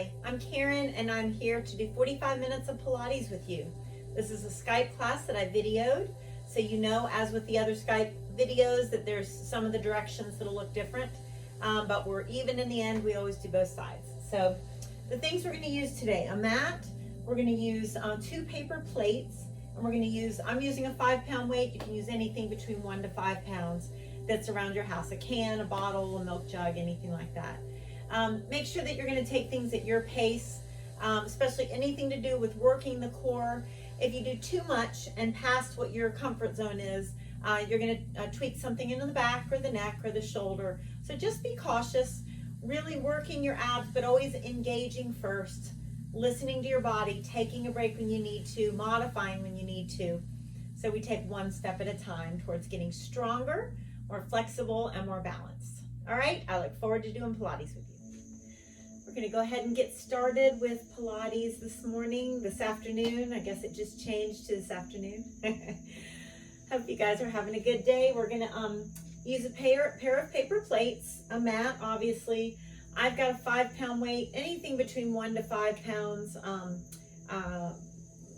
Hi, I'm Karen and I'm here to do 45 minutes of Pilates with you. This is a Skype class that I videoed, so you know, as with the other Skype videos, that there's some of the directions that'll look different, but we're even in the end. We always do both sides. So the things we're going to use today: a mat, we're going to use 2 paper plates, and we're going to use, I'm using a 5-pound weight. You can use anything between 1 to 5 pounds that's around your house, a can, a bottle, a milk jug, anything like that. Make sure that you're going to take things at your pace, especially anything to do with working the core. If you do too much and past what your comfort zone is, you're going to tweak something into the back or the neck or the shoulder. So just be cautious, really working your abs, but always engaging first, listening to your body, taking a break when you need to, modifying when you need to. So we take one step at a time towards getting stronger, more flexible, and more balanced. All right, I look forward to doing Pilates with you. We're going to go ahead and get started with Pilates this afternoon. I guess it just changed to this afternoon. Hope you guys are having a good day. We're going to use a pair of paper plates, a mat, obviously. I've got a 5-pound weight, anything between 1 to 5 pounds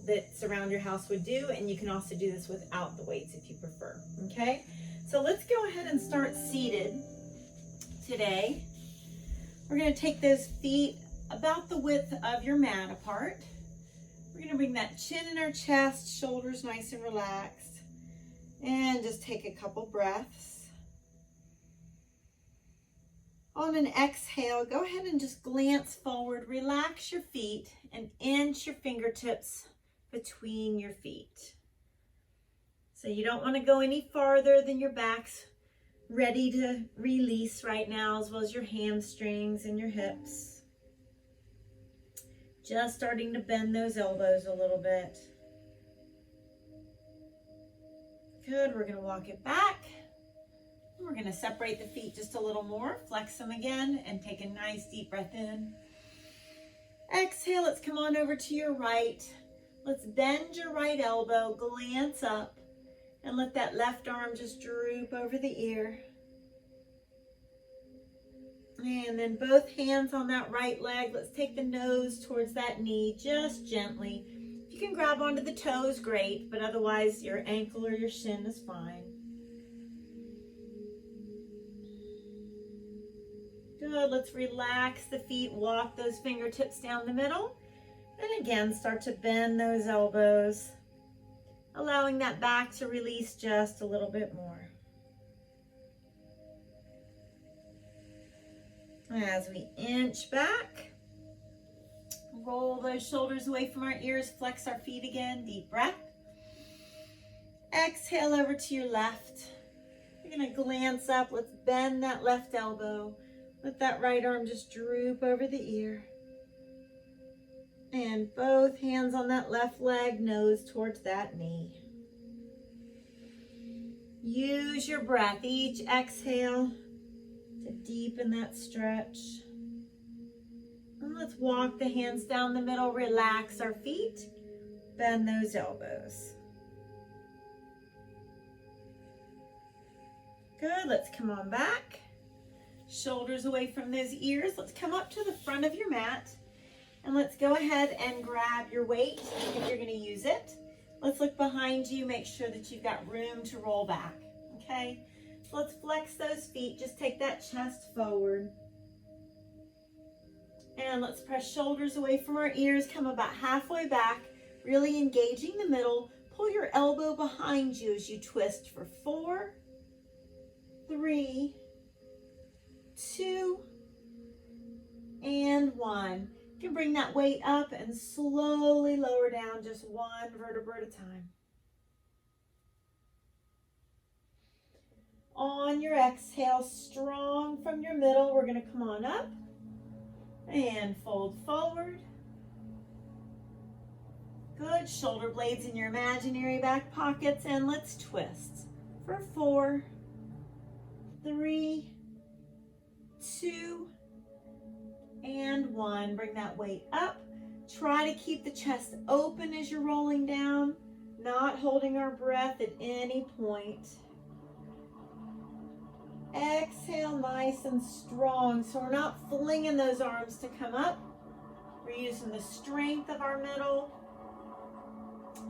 that's around your house would do. And you can also do this without the weights if you prefer, okay? So let's go ahead and start seated today. We're going to take those feet about the width of your mat apart. We're going to bring that chin in our chest, shoulders nice and relaxed, and just take a couple breaths. On an exhale, go ahead and just glance forward, relax your feet, and inch your fingertips between your feet. So you don't want to go any farther than your back's ready to release right now, as well as your hamstrings and your hips. Just starting to bend those elbows a little bit. Good, we're going to walk it back. We're going to separate the feet just a little more, flex them again, and take a nice deep breath in. Exhale, let's come on over to your right. Let's bend your right elbow, glance up, and let that left arm just droop over the ear. And then both hands on that right leg. Let's take the nose towards that knee, just gently. If you can grab onto the toes, great, but otherwise your ankle or your shin is fine. Good, let's relax the feet, walk those fingertips down the middle. And again, start to bend those elbows, allowing that back to release just a little bit more. As we inch back, roll those shoulders away from our ears, flex our feet again, deep breath. Exhale over to your left. You're going to glance up. Let's bend that left elbow. Let that right arm just droop over the ear. And both hands on that left leg, nose towards that knee. Use your breath, each exhale, to deepen that stretch. And let's walk the hands down the middle, relax our feet, bend those elbows. Good, let's come on back. Shoulders away from those ears. Let's come up to the front of your mat. And let's go ahead and grab your weight if you're going to use it. Let's look behind you, make sure that you've got room to roll back, okay? So let's flex those feet, just take that chest forward. And let's press shoulders away from our ears, come about halfway back, really engaging the middle. Pull your elbow behind you as you twist for 4, 3, 2, and 1. You can bring that weight up and slowly lower down, just one vertebra at a time. On your exhale, strong from your middle, we're going to come on up and fold forward. Good, shoulder blades in your imaginary back pockets, and let's twist for 4, 3, 2, and 1. Bring that weight up. Try to keep the chest open as you're rolling down, not holding our breath at any point. Exhale nice and strong, so we're not flinging those arms to come up. We're using the strength of our middle.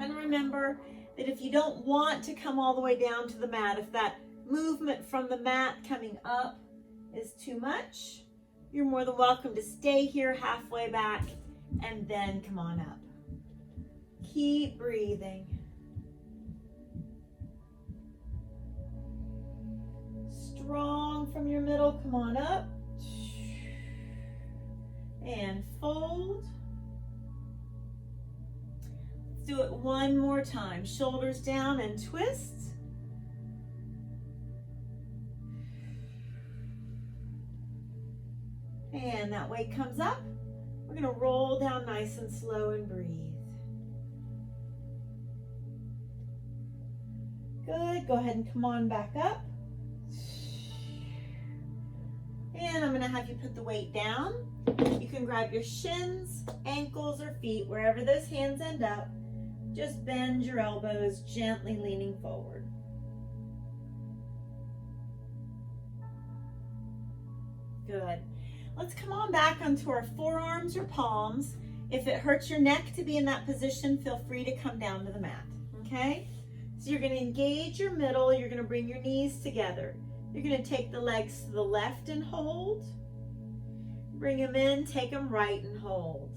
And remember that if you don't want to come all the way down to the mat, if that movement from the mat coming up is too much, you're more than welcome to stay here halfway back and then come on up. Keep breathing. Strong from your middle, come on up. And fold. Let's do it one more time. Shoulders down and twist. And that weight comes up. We're going to roll down nice and slow and breathe. Good. Go ahead and come on back up. And I'm going to have you put the weight down. You can grab your shins, ankles, or feet, wherever those hands end up. Just bend your elbows, gently leaning forward. Good. Let's come on back onto our forearms or palms. If it hurts your neck to be in that position, feel free to come down to the mat, okay? So you're going to engage your middle. You're going to bring your knees together. You're going to take the legs to the left and hold. Bring them in, take them right and hold.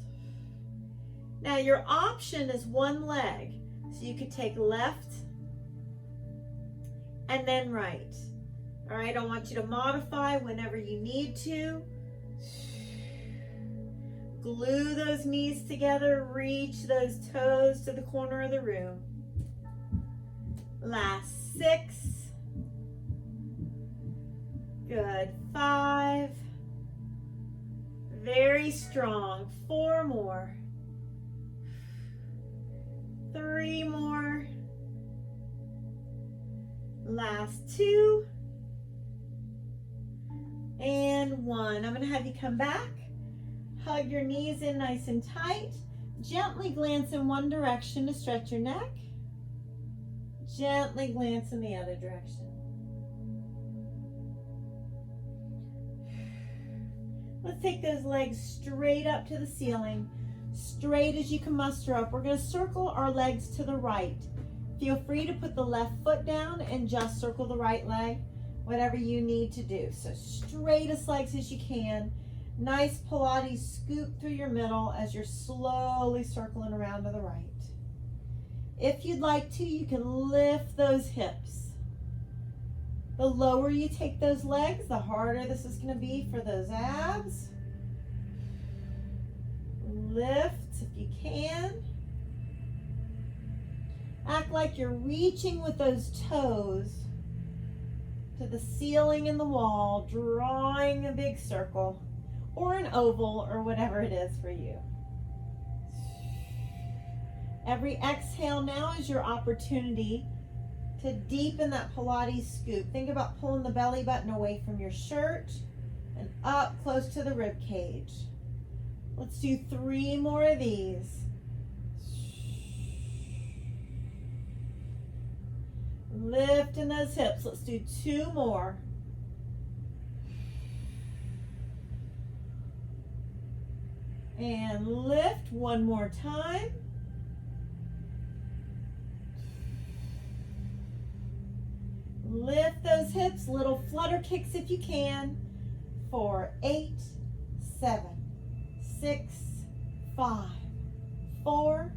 Now your option is one leg. So you could take left and then right. All right, I want you to modify whenever you need to. Glue those knees together, reach those toes to the corner of the room. Last 6. Good. 5. Very strong. 4 more. 3 more. Last 2. And 1. I'm going to have you come back. Hug your knees in nice and tight. Gently glance in one direction to stretch your neck. Gently glance in the other direction. Let's take those legs straight up to the ceiling, straight as you can muster up. We're going to circle our legs to the right. Feel free to put the left foot down and just circle the right leg, whatever you need to do. So straightest legs as you can. Nice Pilates scoop through your middle as you're slowly circling around to the right. If you'd like to, you can lift those hips. The lower you take those legs, the harder this is going to be for those abs. Lift if you can. Act like you're reaching with those toes to the ceiling and the wall, drawing a big circle or an oval or whatever it is for you. Every exhale now is your opportunity to deepen that Pilates scoop. Think about pulling the belly button away from your shirt and up close to the rib cage. Let's do 3 more of these. Lifting those hips. Let's do 2 more. And lift 1 more time. Lift those hips, little flutter kicks if you can, for 8, 7, 6, 5, 4,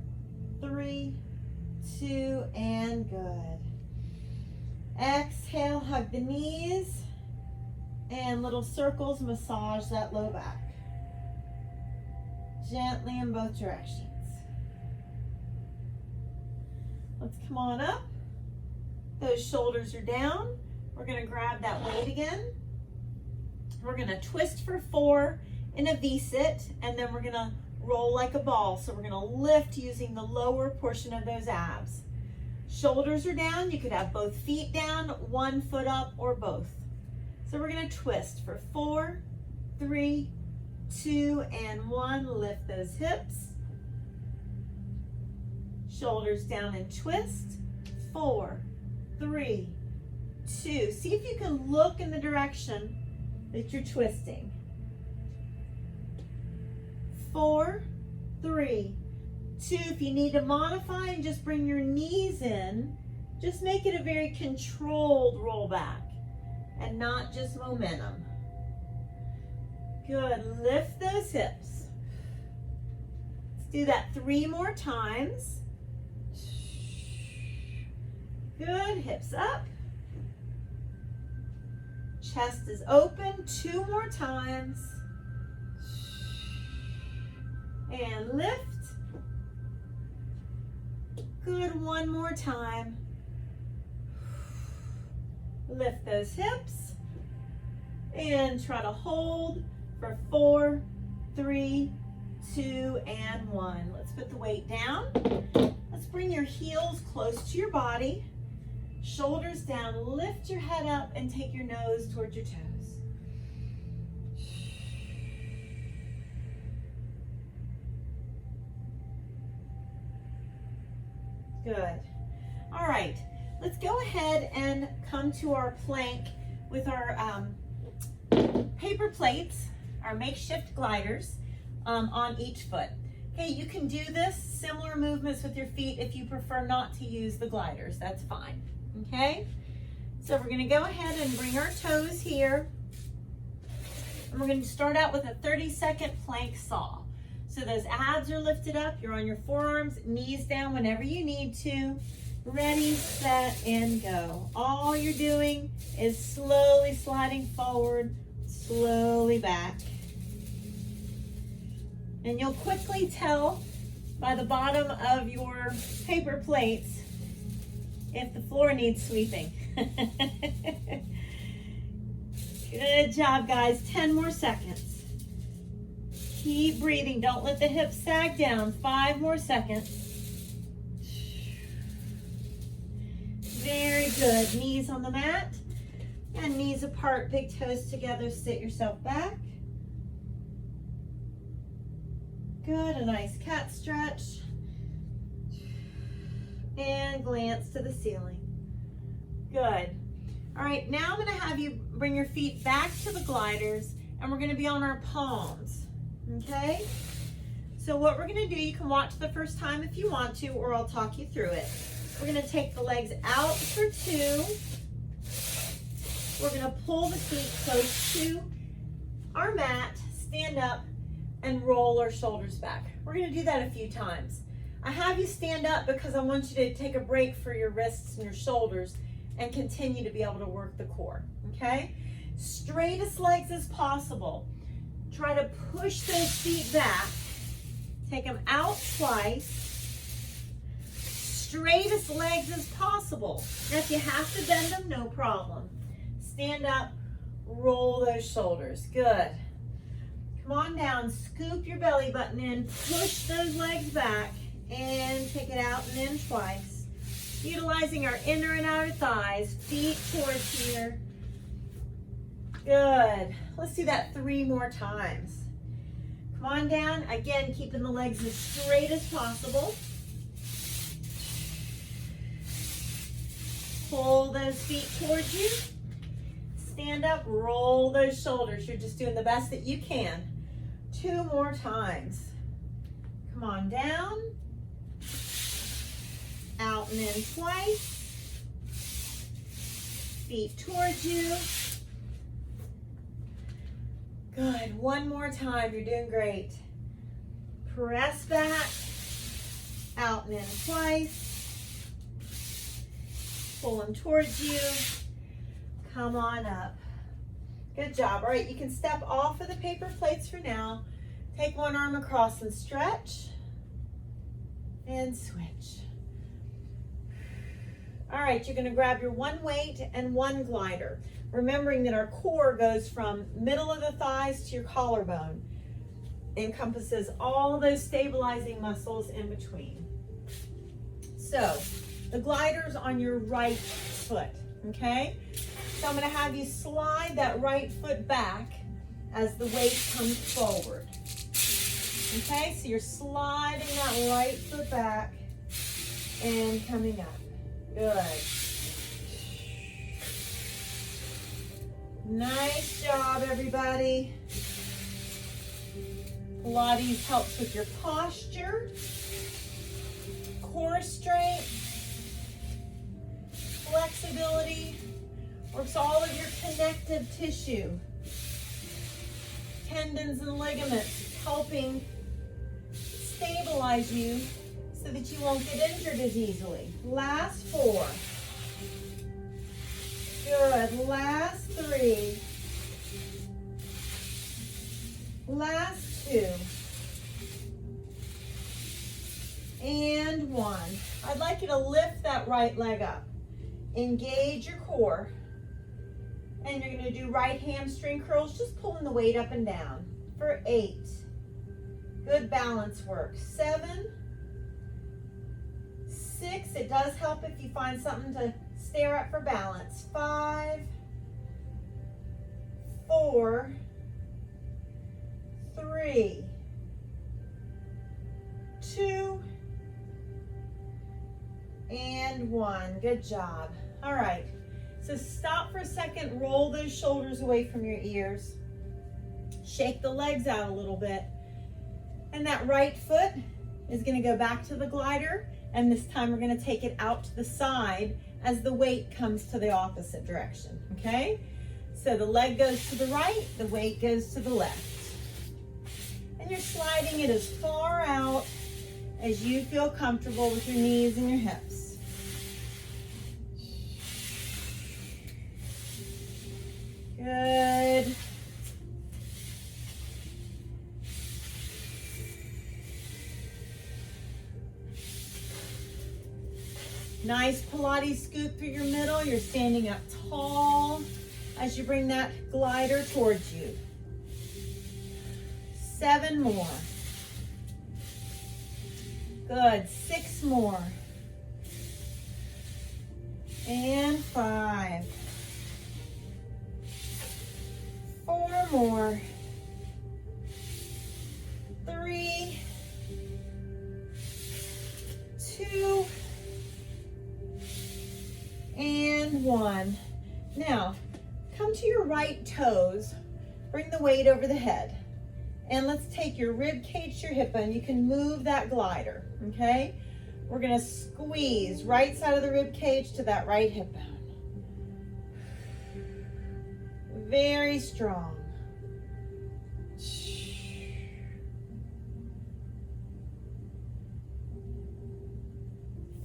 3, 2, and good. Exhale, hug the knees, and little circles, massage that low back. Gently in both directions. Let's come on up. Those shoulders are down. We're going to grab that weight again. We're going to twist for 4 in a V-sit, and then we're going to roll like a ball. So we're going to lift using the lower portion of those abs. Shoulders are down. You could have both feet down, 1 foot up, or both. So we're going to twist for 4, 3, 2, and 1. Lift those hips. Shoulders down and twist. 4, 3, 2. See if you can look in the direction that you're twisting. 4, 3, 2. If you need to modify and just bring your knees in, just make it a very controlled roll back and not just momentum. Good, lift those hips. Let's do that 3 more times. Good, hips up. Chest is open, 2 more times. And lift. Good, 1 more time. Lift those hips. And try to hold for 4, 3, 2, and 1. Let's put the weight down. Let's bring your heels close to your body. Shoulders down, lift your head up and take your nose towards your toes. Good. All right, let's go ahead and come to our plank with our paper plates, our makeshift gliders on each foot. Okay, you can do this, similar movements with your feet if you prefer not to use the gliders, that's fine. Okay, so we're going to go ahead and bring our toes here, and we're going to start out with a 30-second plank saw. So those abs are lifted up, you're on your forearms, knees down whenever you need to. Ready, set, and go. All you're doing is slowly sliding forward, slowly back. And you'll quickly tell by the bottom of your paper plates if the floor needs sweeping. Good job, guys. 10 more seconds. Keep breathing. Don't let the hips sag down. 5 more seconds. Very good. Knees on the mat and knees apart, big toes together. Sit yourself back. Good. A nice cat stretch. And glance to the ceiling. Good. All right, now I'm going to have you bring your feet back to the gliders, and we're going to be on our palms. Okay? So what we're going to do, you can watch the first time if you want to, or I'll talk you through it. We're going to take the legs out for 2. We're going to pull the feet close to our mat, stand up, and roll our shoulders back. We're going to do that a few times. I have you stand up because I want you to take a break for your wrists and your shoulders and continue to be able to work the core, okay? Straightest legs as possible. Try to push those feet back. Take them out twice. Straightest legs as possible. Now if you have to bend them, no problem. Stand up, roll those shoulders. Good. Come on down, scoop your belly button in, push those legs back, and take it out and in twice. Utilizing our inner and outer thighs, feet towards here. Good. Let's do that 3 more times. Come on down. Again, keeping the legs as straight as possible. Pull those feet towards you. Stand up, roll those shoulders. You're just doing the best that you can. 2 more times. Come on down. Out and in twice. Feet towards you. Good. 1 more time. You're doing great. Press back. Out and in twice. Pull them towards you. Come on up. Good job. All right, you can step off of the paper plates for now. Take one arm across and stretch. And switch. All right, you're going to grab your 1 weight and 1 glider. Remembering that our core goes from middle of the thighs to your collarbone. Encompasses all those stabilizing muscles in between. So, the glider's on your right foot, okay? So I'm going to have you slide that right foot back as the weight comes forward. Okay, so you're sliding that right foot back and coming up. Good. Nice job, everybody. Pilates helps with your posture, core strength, flexibility, works all of your connective tissue, tendons and ligaments, helping stabilize you so that you won't get injured as easily. Last 4. Good. Last 3. Last 2. And 1. I'd like you to lift that right leg up. Engage your core. And you're going to do right hamstring curls, just pulling the weight up and down for 8. Good balance work. 7. 6. It does help if you find something to stare at for balance. 5. 4. 3. 2. And 1. Good job. All right. So stop for a second, roll those shoulders away from your ears. Shake the legs out a little bit. And that right foot is going to go back to the glider, and this time we're going to take it out to the side as the weight comes to the opposite direction, okay? So the leg goes to the right, the weight goes to the left. And you're sliding it as far out as you feel comfortable with your knees and your hips. Good. Nice Pilates scoop through your middle. You're standing up tall as you bring that glider towards you. 7 more. Good. 6 more. And 5. 4 more. 3. 2. And 1. Now, come to your right toes. Bring the weight over the head. And let's take your rib cage to your hip bone. You can move that glider, okay? We're gonna squeeze right side of the rib cage to that right hip bone. Very strong.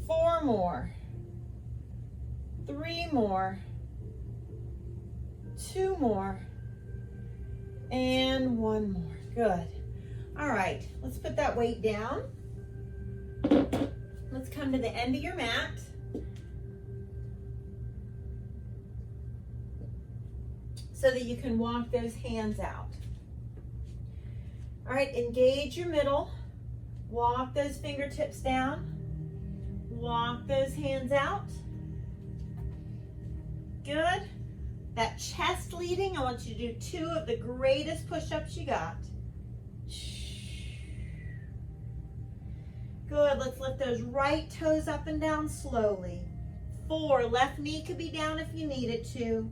4 more. 3 more. 2 more. And 1 more. Good. All right, let's put that weight down. Let's come to the end of your mat. So that you can walk those hands out. All right, engage your middle. Walk those fingertips down. Walk those hands out. Good. That chest leading, I want you to do 2 of the greatest push-ups you got. Good, let's lift those right toes up and down slowly. 4, left knee could be down if you need it to.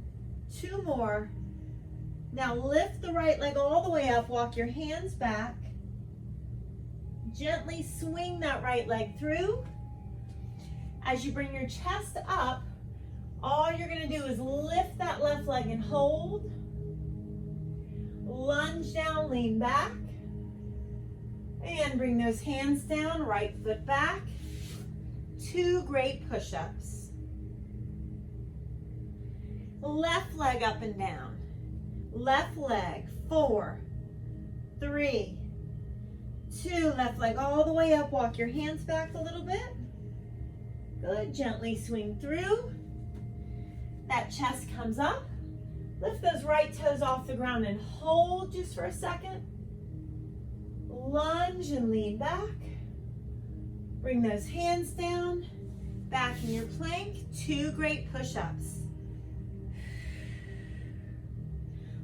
2 more. Now lift the right leg all the way up, walk your hands back. Gently swing that right leg through. As you bring your chest up, all you're gonna do is lift that left leg and hold. Lunge down, lean back. And bring those hands down, right foot back. 2 great push-ups. Left leg up and down. Left leg, 4, 3, 2, left leg all the way up. Walk your hands back a little bit. Good, gently swing through. That chest comes up. Lift those right toes off the ground and hold just for a second. Lunge and lean back. Bring those hands down. Back in your plank. 2 great push-ups.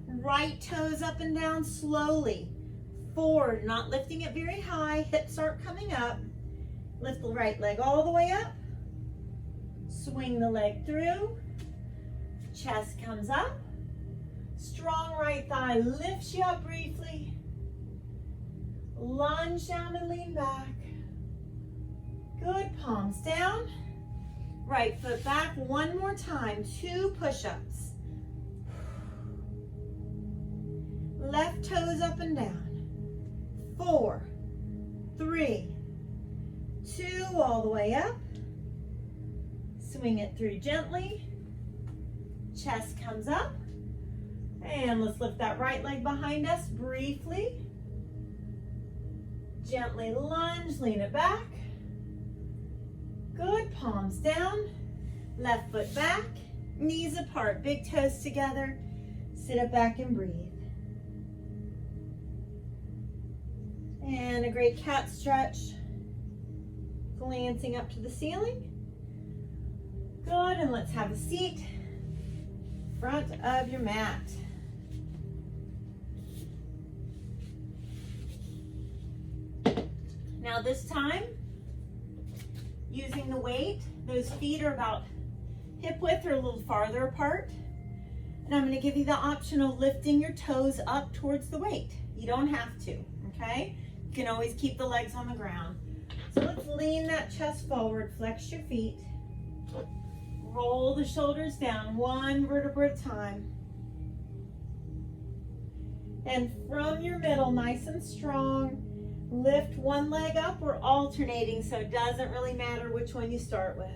Right toes up and down slowly. 4, not lifting it very high. Hips aren't coming up. Lift the right leg all the way up. Swing the leg through. Chest comes up. Strong right thigh lifts you up briefly. Lunge down and lean back. Good, palms down. Right foot back one more time. 2 push-ups. Left toes up and down. 4, 3, 2, all the way up. Swing it through gently. Chest comes up. And let's lift that right leg behind us briefly. Gently lunge, lean it back. Good, palms down. Left foot back, knees apart, big toes together. Sit up back and breathe. And a great cat stretch. Glancing up to the ceiling. Good, and let's have a seat. Front of your mat. Now this time, using the weight, those feet are about hip width or a little farther apart. And I'm going to give you the option of lifting your toes up towards the weight. You don't have to, okay? You can always keep the legs on the ground. So let's lean that chest forward, flex your feet. Roll the shoulders down, 1 vertebra at a time. And from your middle, nice and strong, lift one leg up. We're alternating, so it doesn't really matter which one you start with.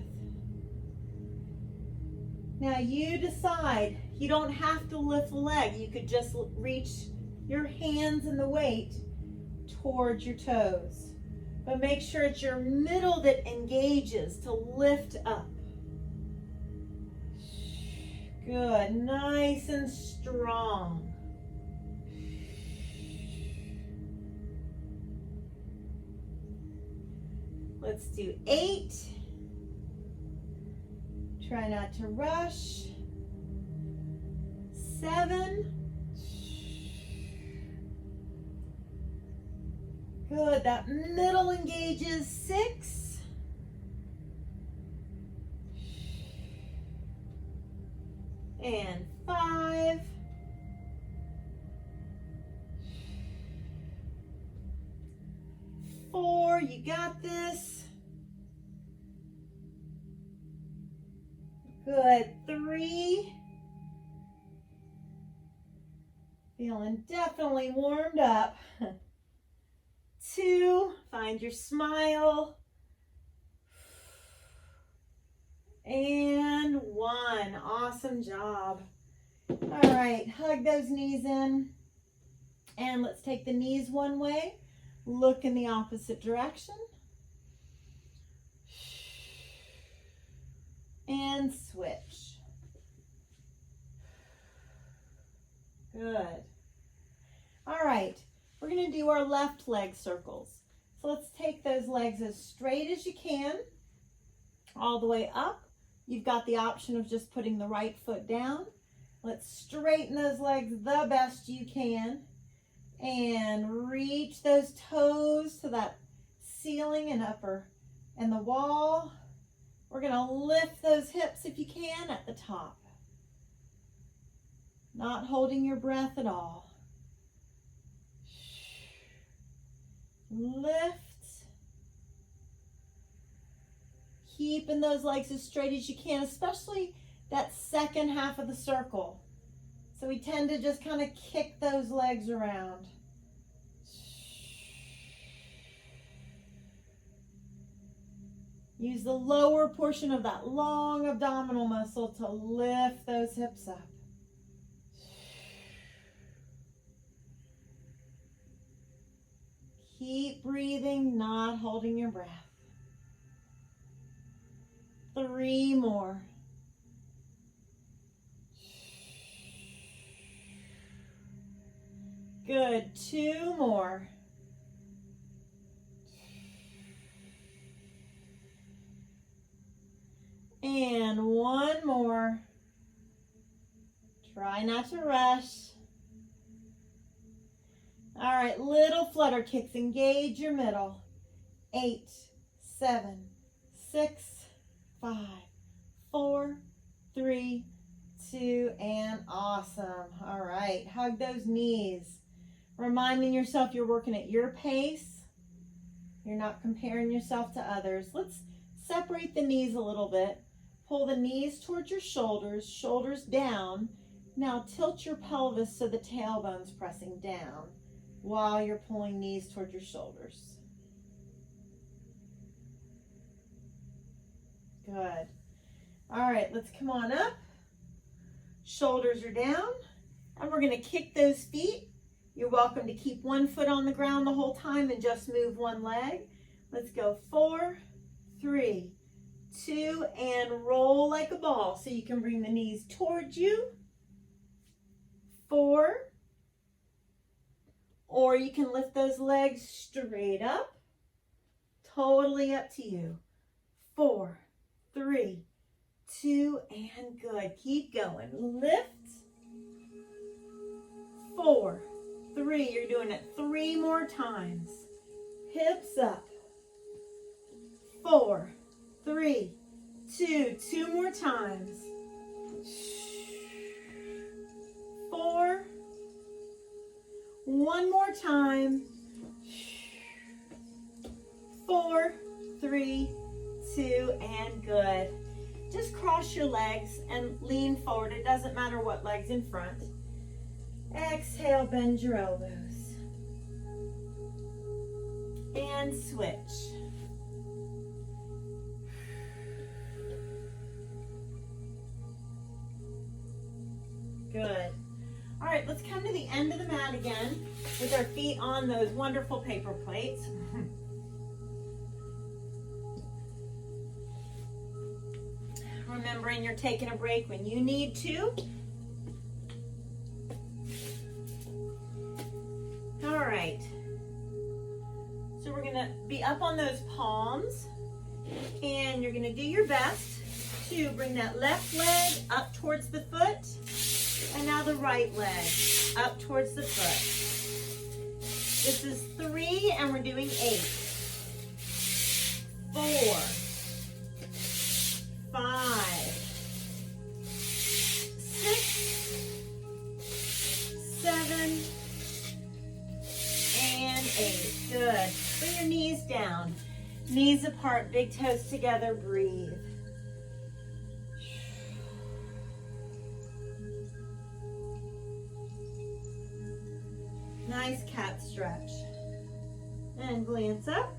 Now you decide. You don't have to lift the leg. You could just reach your hands and the weight towards your toes. But make sure it's your middle that engages to lift up. Good, nice and strong. Let's do 8. Try not to rush. 7. Good, that middle engages. 6. And 5. 4, you got this. Good, 3. Feeling definitely warmed up. 2, find your smile. And 1, awesome job. All right, hug those knees in. And let's take the knees one way, look in the opposite direction. And switch. Good. All right, we're going to do our left leg circles. So let's take those legs as straight as you can, all the way up. You've got the option of just putting the right foot down. Let's straighten those legs the best you can and reach those toes to that ceiling and upper and the wall. We're going to lift those hips if you can at the top. Not holding your breath at all. Lift. Keeping those legs as straight as you can, especially that second half of the circle. So we tend to just kind of kick those legs around. Use the lower portion of that long abdominal muscle to lift those hips up. Keep breathing, not holding your breath. 3 more. Good, 2 more. And 1 more. Try not to rush. All right, little flutter kicks. Engage your middle. 8, 7, 6, 5, 4, 3, 2, and awesome. All right, hug those knees. Reminding yourself you're working at your pace. You're not comparing yourself to others. Let's separate the knees a little bit. Pull the knees towards your shoulders, shoulders down. Now tilt your pelvis so the tailbone's pressing down while you're pulling knees towards your shoulders. Good. All right, let's come on up. Shoulders are down, and we're going to kick those feet. You're welcome to keep one foot on the ground the whole time and just move one leg. Let's go 4, 3, 2, and roll like a ball so you can bring the knees towards you. 4, or you can lift those legs straight up. Totally up to you. 4, 3, 2, and good. Keep going. Lift. 4, 3. You're doing it 3 more times. Hips up. 4, 3, 2. 2 more times. 4. 1 more time. 4, 3, 2, and good. Just cross your legs and lean forward. It doesn't matter what leg's in front. Exhale, bend your elbows. And switch. Good. All right, let's come to the end of the mat again with our feet on those wonderful paper plates. Remembering you're taking a break when you need to. All right. So we're going to be up on those palms, and you're going to do your best to bring that left leg up towards the foot, and now the right leg up towards the foot. This is 3, and we're doing 8. 4, 5, 6, 7, and 8. Good. Bring your knees down. Knees apart, big toes together. Breathe. Nice cat stretch. And glance up.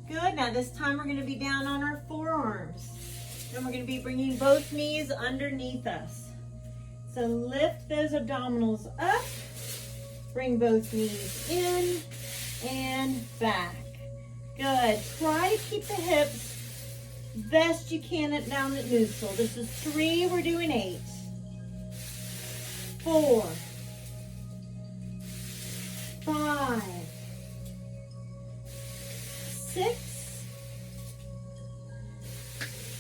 Good. Now this time we're going to be down on our forearms. And we're going to be bringing both knees underneath us. So lift those abdominals up. Bring both knees in and back. Good. Try to keep the hips best you can down at neutral. This is 3. We're doing 8. 4, 5, 6,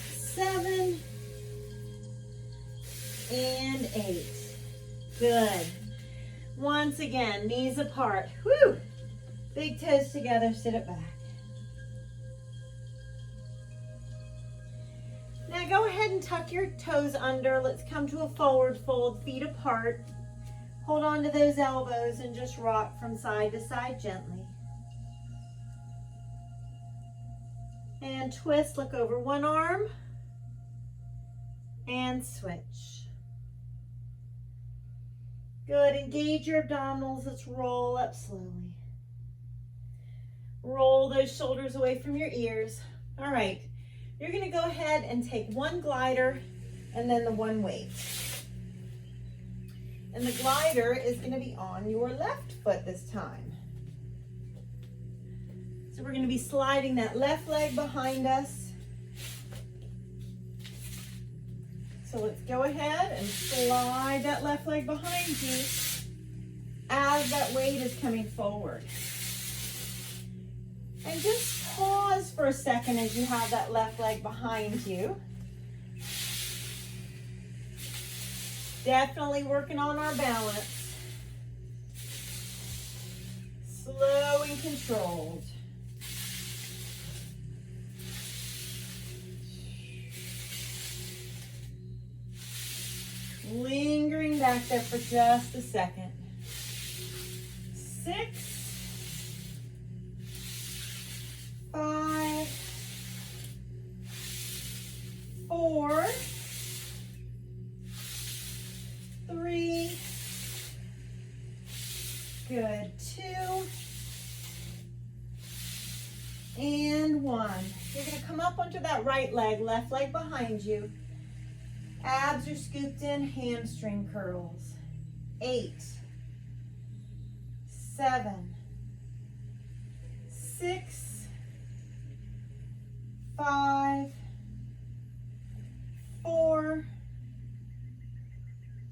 7, and 8. Good. Once again, knees apart. Whew. Big toes together, sit it back. Now go ahead and tuck your toes under. Let's come to a forward fold, feet apart. Hold on to those elbows and just rock from side to side gently. And twist, look over one arm and switch. Good, engage your abdominals. Let's roll up slowly. Roll those shoulders away from your ears. All right, you're gonna go ahead and take one glider and then the one weight. And the glider is gonna be on your left foot this time. So we're gonna be sliding that left leg behind us. So let's go ahead and slide that left leg behind you as that weight is coming forward. And just pause for a second as you have that left leg behind you. Definitely working on our balance. Slow and controlled. Lingering back there for just a second. 6, 5, 4, 3, good, 2, and 1. You're going to come up onto that right leg, left leg behind you. Abs are scooped in, hamstring curls. 8, 7, 6, 5, 4,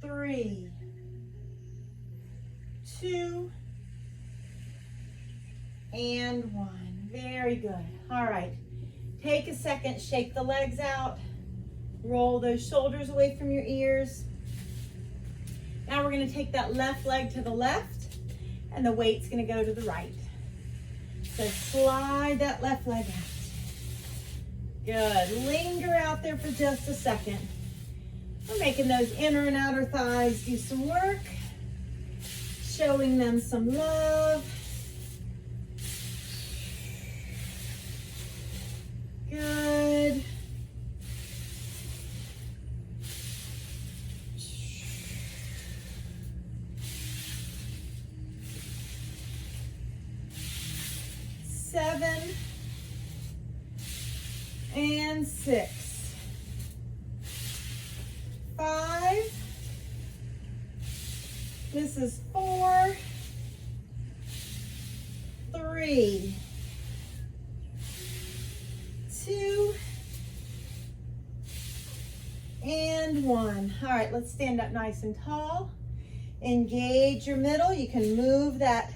3, 2, and 1. Very good. All right. Take a second, shake the legs out. Roll those shoulders away from your ears. Now we're going to take that left leg to the left, and the weight's going to go to the right. So slide that left leg out. Good. Linger out there for just a second. We're making those inner and outer thighs do some work, showing them some love. Good. Seven and 6, 5. This is 4, 3, 2, and 1. All right, let's stand up nice and tall. Engage your middle. You can move that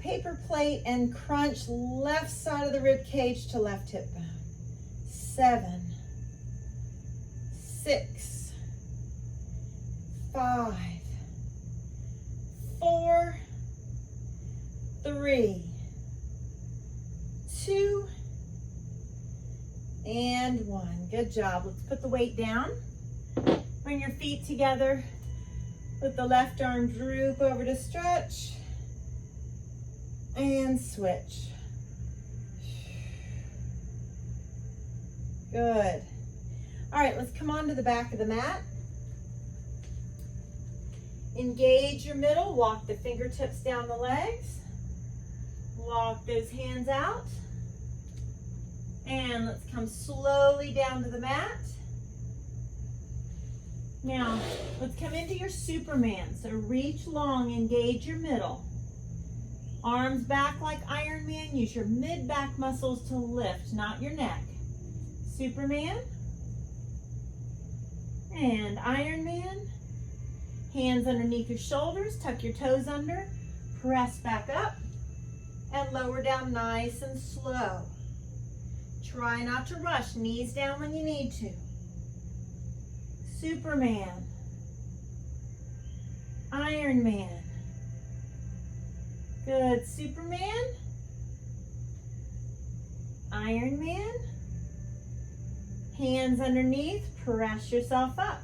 paper plate and crunch left side of the rib cage to left hip bone. 7, 6, 5, 4, 3, 2, and 1. Good job. Let's put the weight down. Bring your feet together. Let the left arm droop over to stretch. And switch. Good. All right, let's come on to the back of the mat. Engage your middle. Walk the fingertips down the legs. Walk those hands out. And let's come slowly down to the mat. Now, let's come into your Superman. So reach long, engage your middle. Arms back like Iron Man. Use your mid-back muscles to lift, not your neck. Superman. And Iron Man. Hands underneath your shoulders. Tuck your toes under. Press back up. And lower down nice and slow. Try not to rush. Knees down when you need to. Superman. Iron Man. Good. Superman. Iron Man. Hands underneath. Press yourself up.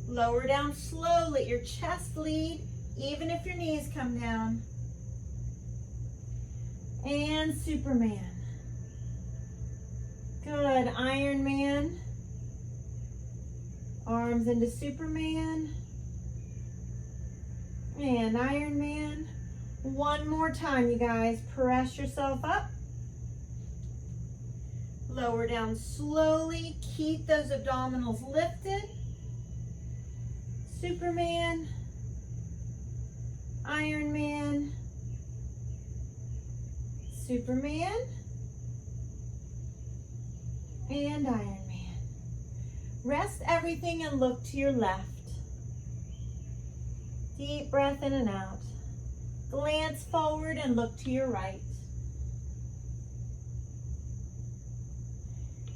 Lower down slow. Let your chest lead, even if your knees come down. And Superman. Good. Iron Man. Arms into Superman. And Iron Man. One more time, you guys. Press yourself up. Lower down slowly. Keep those abdominals lifted. Superman. Iron Man. Superman. And Iron Man. Rest everything and look to your left. Deep breath in and out. Glance forward and look to your right.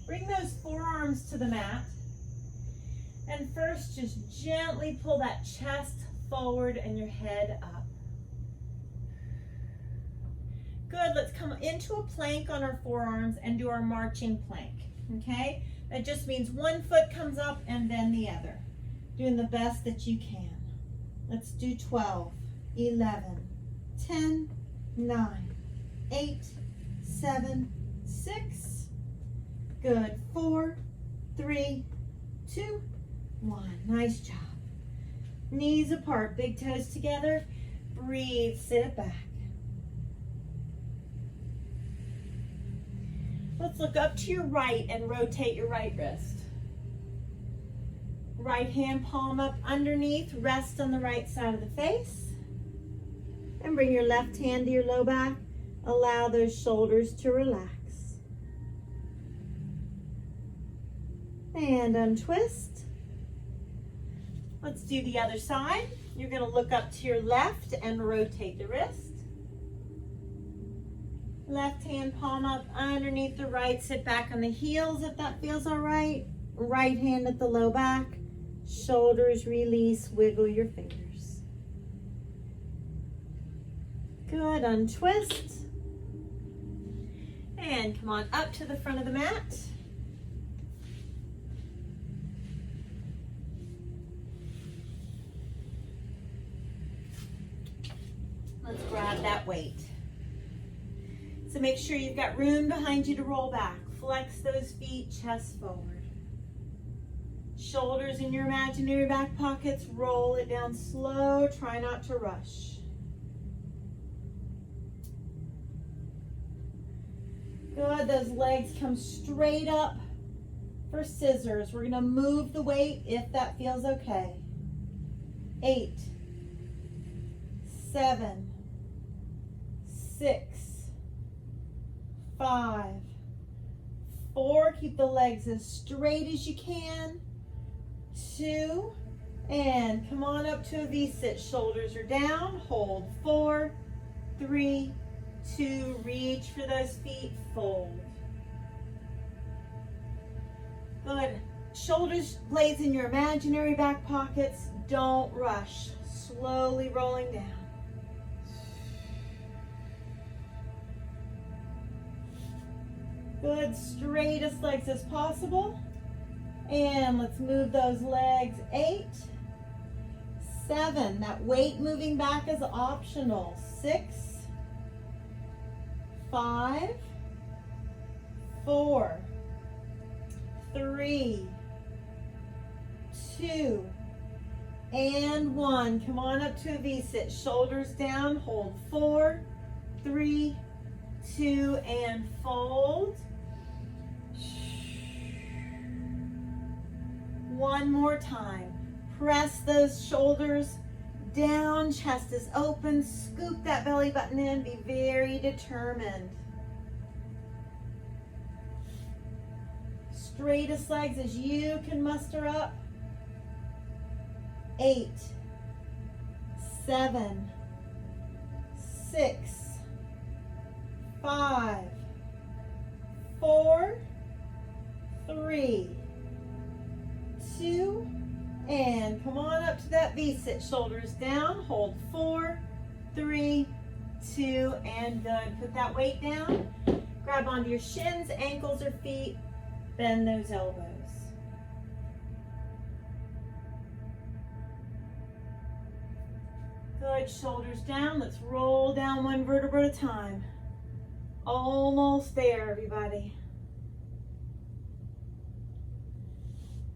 Bring those forearms to the mat. And first, just gently pull that chest forward and your head up. Good, let's come into a plank on our forearms and do our marching plank, okay? That just means one foot comes up and then the other. Doing the best that you can. Let's do 12, 11, 10, 9, 8, 7, 6. Good. 4, 3, 2, 1. Nice job. Knees apart, big toes together. Breathe, sit it back. Let's look up to your right and rotate your right wrist. Right hand palm up underneath, rest on the right side of the face. And bring your left hand to your low back. Allow those shoulders to relax. And untwist. Let's do the other side. You're going to look up to your left and rotate the wrist. Left hand palm up underneath the right. Sit back on the heels if that feels all right. Right hand at the low back. Shoulders release. Wiggle your fingers. Good. Untwist. And come on up to the front of the mat. Let's grab that weight. So make sure you've got room behind you to roll back. Flex those feet, chest forward. Shoulders in your imaginary back pockets. Roll it down slow. Try not to rush. Good. Those legs come straight up for scissors. We're going to move the weight if that feels okay. 8, 7, 6, 5, 4. Keep the legs as straight as you can. 2, and come on up to a V-sit. Shoulders are down. Hold. 4, 3, 2. Reach for those feet. Fold. Good. Shoulders, blades in your imaginary back pockets. Don't rush. Slowly rolling down. Good, straightest legs as possible. And let's move those legs. 8, 7. That weight moving back is optional. 6, 5, 4, 3, 2, and 1. Come on up to a V-sit. Shoulders down. Hold. 4, 3, 2, and fold. One more time. Press those shoulders down. Chest is open. Scoop that belly button in. Be very determined. Straightest legs as you can muster up. 8, 7, 6, 5, 4, 3, 2, and come on up to that V-sit. Shoulders down. Hold. 4, 3, 2, and good. Put that weight down. Grab onto your shins, ankles, or feet. Bend those elbows. Good. Shoulders down. Let's roll down one vertebra at a time. Almost there, everybody.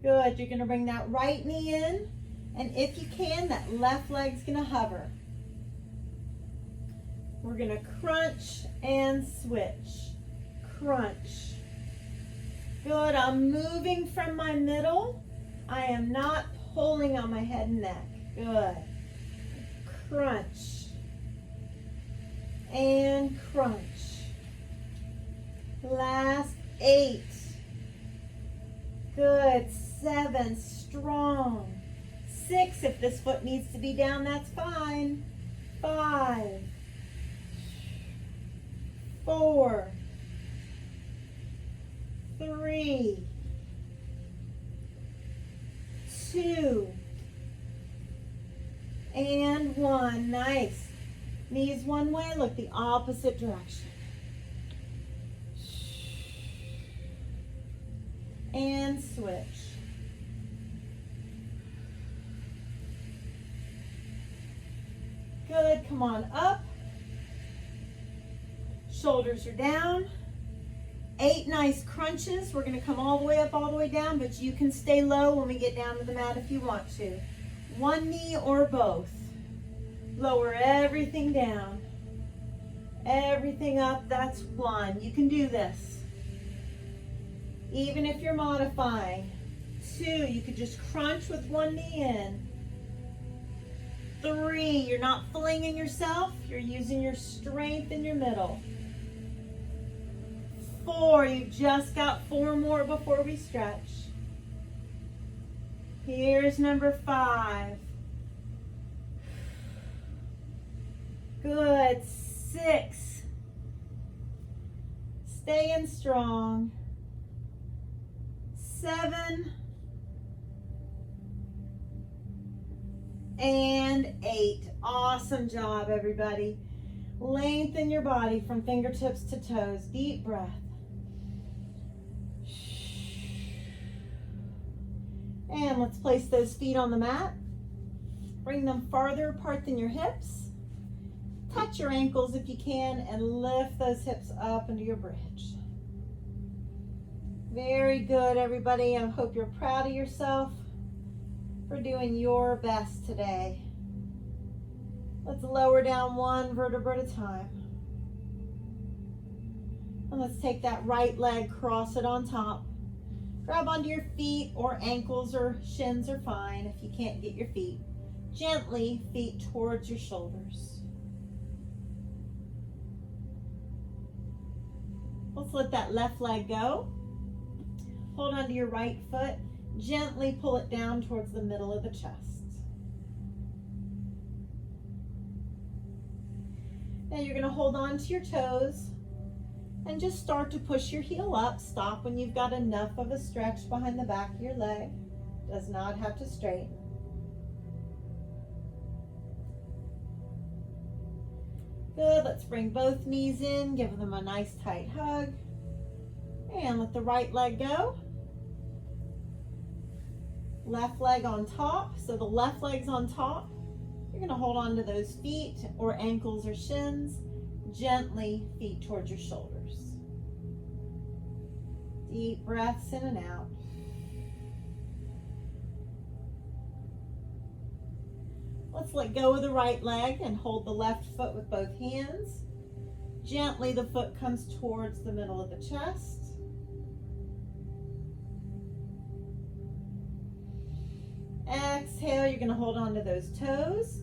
Good. You're going to bring that right knee in, and if you can, that left leg's going to hover. We're going to crunch and switch. Crunch. Good. I'm moving from my middle. I am not pulling on my head and neck. Good. Crunch. And crunch. Last 8. Good. 7. Strong. 6. If this foot needs to be down, that's fine. 5. 4. 3. 2. And 1. Nice. Knees one way, look the opposite direction. And switch. Good, come on up. Shoulders are down. 8 nice crunches. We're gonna come all the way up, all the way down, but you can stay low when we get down to the mat if you want to. One knee or both. Lower everything down. Everything up, that's 1. You can do this. Even if you're modifying. 2, you could just crunch with one knee in. 3, you're not flinging yourself, you're using your strength in your middle. 4, you've just got 4 more before we stretch. Here's number 5. Good, 6. Staying strong. 7. And 8. Awesome job, everybody. Lengthen your body from fingertips to toes. Deep breath. And let's place those feet on the mat. Bring them farther apart than your hips. Touch your ankles if you can and lift those hips up into your bridge. Very good, everybody. I hope you're proud of yourself for doing your best today. Let's lower down 1 vertebra at a time. And let's take that right leg, cross it on top. Grab onto your feet, or ankles or shins are fine if you can't get your feet. Gently, feet towards your shoulders. Let's let that left leg go. Hold onto your right foot. Gently pull it down towards the middle of the chest. Now you're going to hold on to your toes and just start to push your heel up. Stop when you've got enough of a stretch behind the back of your leg. Does not have to straighten. Good, let's bring both knees in, give them a nice tight hug. And let the right leg go. Left leg on top, so the left leg's on top. You're gonna hold on to those feet or ankles or shins. Gently, feet towards your shoulders. Deep breaths in and out. Let's let go of the right leg and hold the left foot with both hands. Gently, the foot comes towards the middle of the chest. Exhale, you're going to hold on to those toes.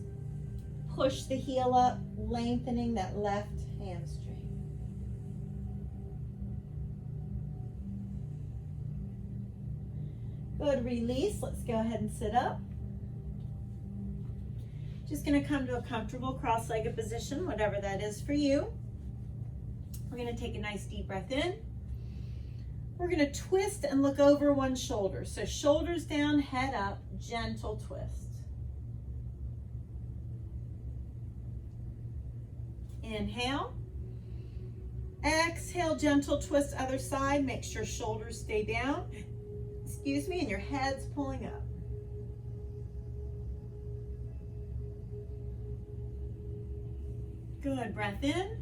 Push the heel up, lengthening that left hamstring. Good, release. Let's go ahead and sit up. Just going to come to a comfortable cross-legged position, whatever that is for you. We're going to take a nice deep breath in. We're going to twist and look over one shoulder. So shoulders down, head up, gentle twist. Inhale. Exhale, gentle twist other side. Make sure shoulders stay down. Excuse me, and your head's pulling up. Good, breath in.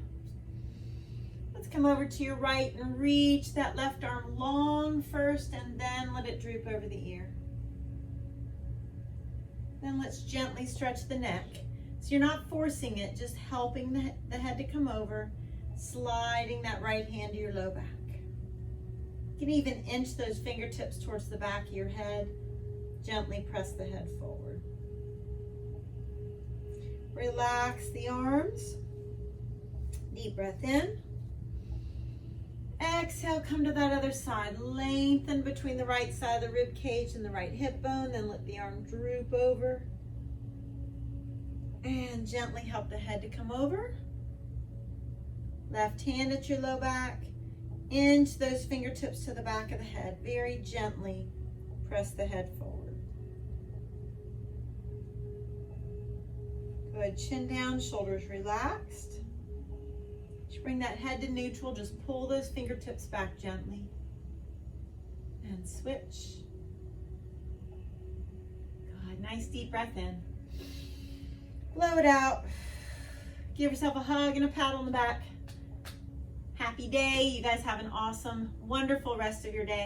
Let's come over to your right and reach that left arm long first and then let it droop over the ear. Then let's gently stretch the neck. So you're not forcing it, just helping the head to come over, sliding that right hand to your low back. You can even inch those fingertips towards the back of your head. Gently press the head forward. Relax the arms. Deep breath in. Exhale, come to that other side. Lengthen between the right side of the rib cage and the right hip bone. Then let the arm droop over. And gently help the head to come over. Left hand at your low back. Inch those fingertips to the back of the head. Very gently press the head forward. Good. Chin down, shoulders relaxed. Bring that head to neutral. Just pull those fingertips back gently. And switch. Good. Nice deep breath in. Blow it out. Give yourself a hug and a pat on the back. Happy day. You guys have an awesome, wonderful rest of your day.